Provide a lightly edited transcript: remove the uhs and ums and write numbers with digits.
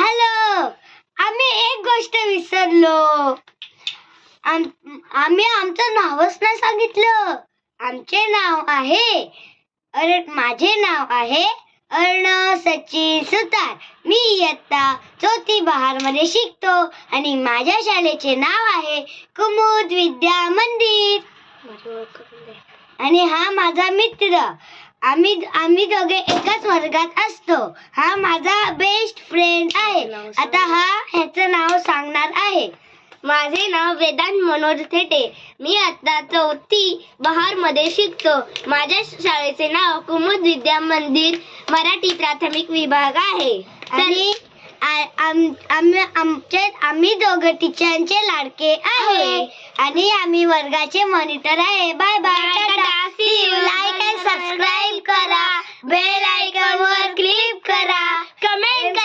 Hello, आम्ही एक गोष्ट विसरलो. आम्ही आमचं नावच नाही सांगितलं. आमचे नाव आहे माझे नाव आहे अर्णव सचिन सुतार. मी इयत्ता 4थी बहार मध्ये शिकतो आणि माझ्या शाळेचे नाव आहे कुमुद विद्या मंदिर. आणि हा माझा मित्र. आम्ही दोघे एकाच वर्गात असतो. हा माझा बेस्ट फ्रेंड आहे. आता ह्याचं नाव सांगणार आहे. माझे नाव वेदांत मनोज थेटे. मी आता 4थी बहार मध्ये शिकतो. माझ्या शाळेचे नाव कुमुद विद्या मंदिर मराठी प्राथमिक विभाग आहे. आणि आम्ही दोघं टीचरांचे लाडके आहे आणि आम्ही वर्गाचे मॉनिटर आहे. Bye bye, tata, see you. Like and subscribe करा, बेल आयकॉन वर क्लिक करा, कमेंट करा.